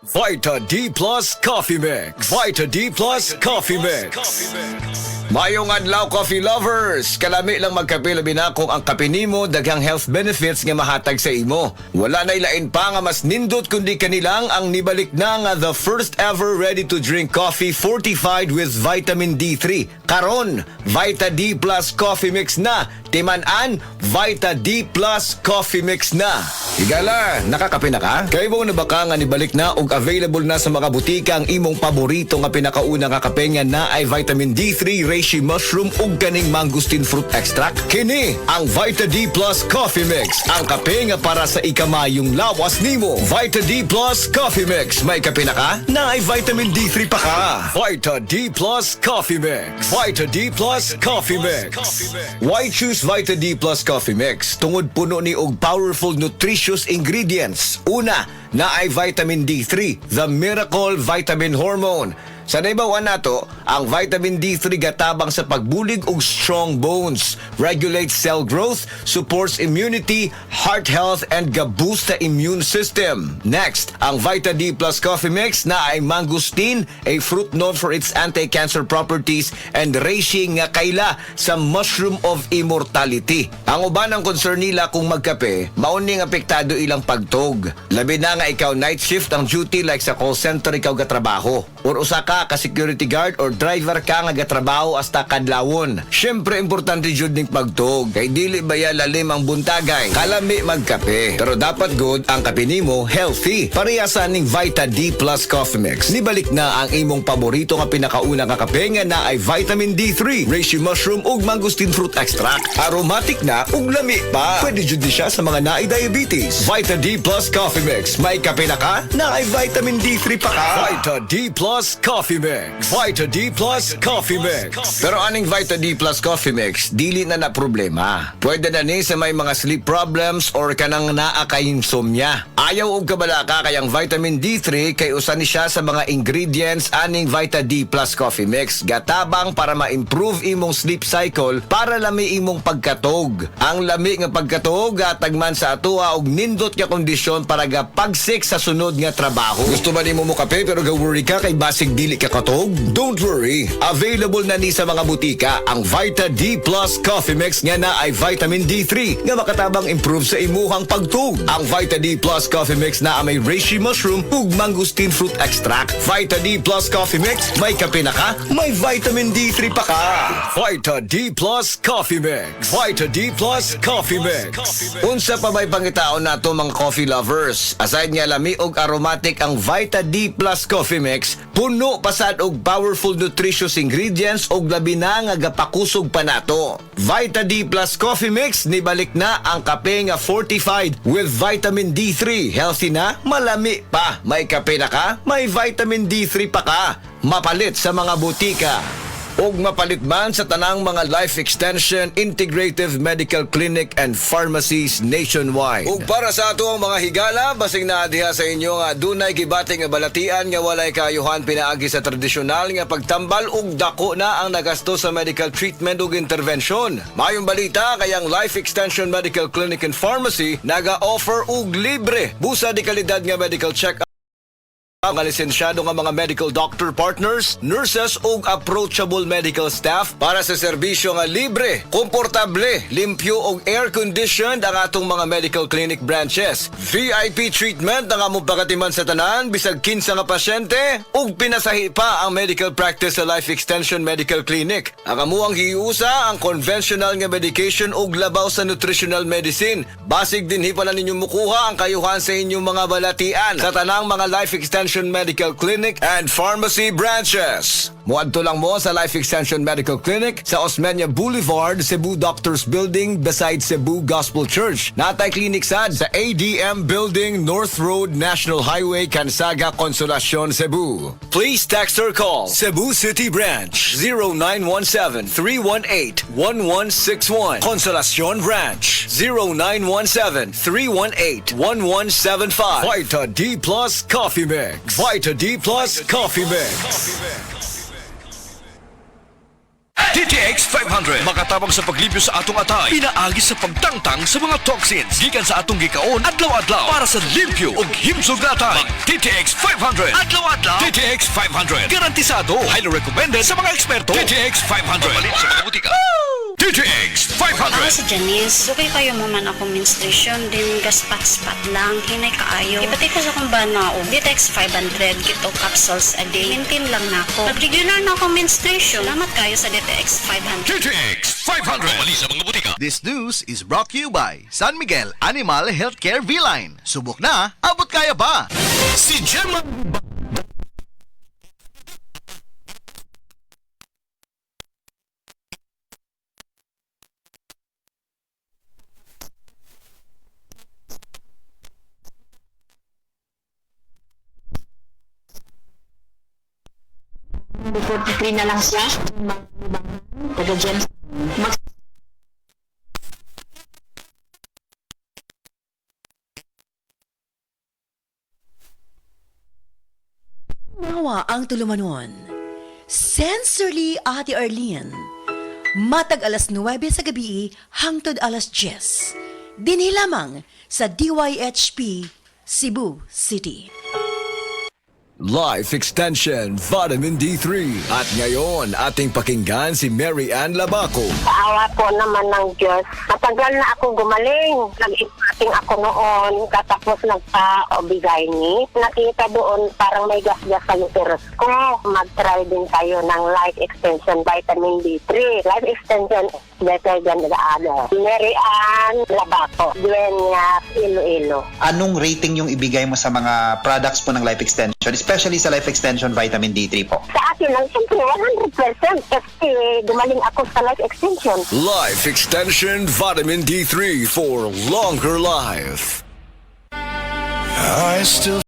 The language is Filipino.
Vita D Plus Coffee Mix. Vita D Plus Coffee Mix. Mayong adlaw, coffee lovers! Kalami lang magkape labi na kung ang kape nimo daghang health benefits nga mahatag sa imo. Wala na ilain pa nga mas nindot kundi kanilang ang nibalik na nga the first ever ready-to-drink coffee fortified with vitamin D3. Karon, Vita D Plus Coffee Mix na. Timan-an, Vita D Plus Coffee Mix na. Higala, nakakape na ka? Kaya mo na baka nga nibalik na ug available na sa mga butika ang imong paborito nga pinakauna nga kape nga na ay vitamin D3, reishi mushroom ug kaning mangosteen fruit extract? Kini ang Vita D Plus Coffee Mix. Ang kape nga para sa ikamayong lawas nimo. Vita D Plus Coffee Mix. May kape na ka? Na ay vitamin D3 pa ka. Vita D Plus Coffee Mix. Vita D Plus Coffee Mix. Why choose Vita D Plus Coffee Mix? Tungod puno ni og powerful nutritious ingredients. Una, na ay vitamin D3, the miracle vitamin hormone. Sa naibawan nato, ang vitamin D3 gatabang sa pagbulig og strong bones, regulates cell growth, supports immunity, heart health, and ga-boost the immune system. Next, ang Vita D Plus Coffee Mix na ay mangosteen, a fruit known for its anti-cancer properties, and reishi nga kaila sa mushroom of immortality. Ang uban ang concern nila kung magkape, mauning apektado ilang pagtog. Labi na nga ikaw night shift ang duty like sa call center ikaw gatrabaho. Or usa ka security guard or driver ka nga gatrabaho hasta kadlawon. Syempre importante jud ning pagtog kay dili baya lalim ang buntagay. Kalami magkape. Pero dapat good ang kape nimo healthy. Pareha ning Vita D Plus Coffee Mix. Nibalik na ang imong paborito nga pinakauna nga kape nga na ay vitamin D3, reishi mushroom ug mangosteen fruit extract. Aromatic na ug lami pa. Pwede jud ni siya sa mga naay diabetes. Vita D Plus Coffee Mix. May kape na ka? Na ay vitamin D3 pa ka. Vita D Plus Coffee Mix. Vita D Plus Coffee Mix. Pero aning Vita D Plus Coffee Mix, dili na problema. Pwede na ni sa may mga sleep problems or kanang naa kay insomnia. Ayaw og kabalaka kay ang vitamin D3 kay usa ni siya sa mga ingredients aning Vita D Plus Coffee Mix. Gatabang para ma-improve imong sleep cycle para lami imong pagkatog. Ang lami nga pagkatog gatag man sa atoa og nindot nga kondisyon para gapagsik sa sunod nga trabaho. Gusto ba nimo mo kape pero ga-worry ka kay basig dili ka katog? Don't worry, available na ni sa mga butika ang Vita D Plus Coffee Mix nga na ay vitamin D3 nga makatabang improve sa imuhang pagtug. Ang Vita D Plus Coffee Mix na may reishi mushroom ug mangosteen fruit extract. Vita D Plus Coffee Mix, may kape na ka, may vitamin D3 pa ka. Vita D Plus Coffee Mix. Vita D Plus Coffee Mix. Unsa pa may pangitaon nato mga coffee lovers? Aside nga lami og aromatic ang Vita D Plus Coffee Mix, puno pasad og powerful nutritious ingredients og labi na nga gapakusog pa nato. Vita D Plus Coffee Mix nibalik na ang kape nga fortified with vitamin D3. Healthy na, malami pa. May kape na ka, may vitamin D3 pa ka. Mapalit sa mga butika. Og mapalit man sa tanang mga life extension, integrative medical clinic and pharmacies nationwide. Ug para sa ato ang mga higala, basig na diha sa inyo nga dunay gibati nga balatian nga walay kayuhan pinaagi sa tradisyonal nga pagtambal ug dako na ang nagasto sa medical treatment ug intervention. Mayong balita kay ang Life Extension Medical Clinic and Pharmacy naga-offer og libre busa di kalidad nga medical check-up mga lisensyado nga mga medical doctor partners, nurses ug approachable medical staff para sa serbisyo nga libre, komportable, limpyo ug air-conditioned ang atong mga medical clinic branches. VIP treatment ang among pagatiman sa tanan bisag kinsa nga pasyente ug pinasahi pa ang medical practice sa Life Extension Medical Clinic. Ang amuang hiusa ang conventional nga medication ug labaw sa nutritional medicine. Basig dinhi pa na ninyo mukuha ang kayuhan sa inyong mga balatian sa tanang mga Life Extension Medical Clinic and Pharmacy branches. Muadto lang mo sa Life Extension Medical Clinic sa Osmeña Boulevard, Cebu Doctors Building beside Cebu Gospel Church. Natay clinic sad sa ADM Building, North Road, National Highway, Cansaga, Consolacion, Cebu. Please text or call Cebu City Branch 0917-318-1161. Consolacion Branch 0917-318-1175. Vita D Plus Coffee Mix. Vita D Plus Coffee Mix. TTX 500 makatabang sa paglibyo sa atong atay, pinaagi sa pagtangtang sa mga toxins gikan sa atong gikaon adlaw-adlaw para sa limpyo ug himsog na atay. TTX 500 adlaw-adlaw. TTX 500 garantisado, highly recommended sa mga eksperto. TTX 500 mabalin sa mga butika. TTX 500. Ako si Janice. Dugay kayo mo man ako menstruation din gaspat-spat lang. Hinay kaayo. Ipatay ko sa kong bana o DTX 500 kito capsules a day. Maintain lang na ako. Pag regular na ako menstruation, salamat kayo sa DTX 500. TTX 500 mabalin sa mga butika. This news is brought to you by San Miguel Animal Healthcare V-Line. Subok na, abot kaya ba? Si Gemma Before 43 na lang siya. Taga James. Nawa ang tulumanon. Sensorly Ate Arlene. Matag alas 9 sa gabi hangtod alas 10. Dinhi lamang sa DYHP Cebu City. Life Extension Vitamin D3. At ngayon, ating pakinggan si Mary Ann Labaco. Awa po naman ng Diyos. Matagal na ako gumaling. Nag-ipating ako noon, katapos nagpa-obigay ni. Nakita doon parang may gas-gas sa uterus ko. Mag-try din kayo ng Life Extension Vitamin D3. Life Extension better than the other. Mary Ann Labaco, Dueñas, Iloilo. Anong rating yung ibigay mo sa mga products po ng Life Extension? Especially sa Life Extension Vitamin D3 po. Sa akin lang, siyempre 100% kasi gumaling ako sa Life Extension. Life Extension Vitamin D3 for longer life. I still